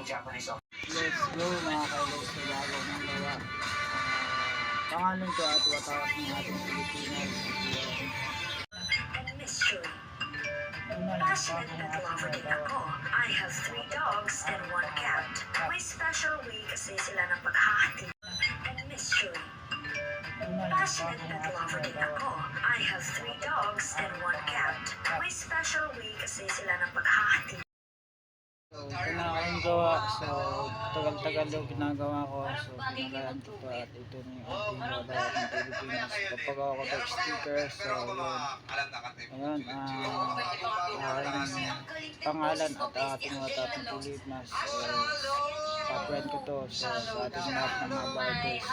Let's go mga kailos sa bago ng gawa. Pangalan ko at watawat ng ating Pilipinas. Passionate pet lover din ako. I have 3 dogs and 1 cat. May special way kasi sila ng paghahati and mystery. Passionate pet lover din ako. I have 3 dogs and 1 cat. May special way kasi sila ng paghahati. So, ito na akong gawa. So, tagal-tagal yung ginagawa ko. So, pinagalan ko pa at ito na yung ating watawat ng Pilipinas. Papagawa ko ito sticker. So, yun. Ayun, pangalan at ating watawat ng Pilipinas. Paprint ko to sa ating lahat ng mga barbers.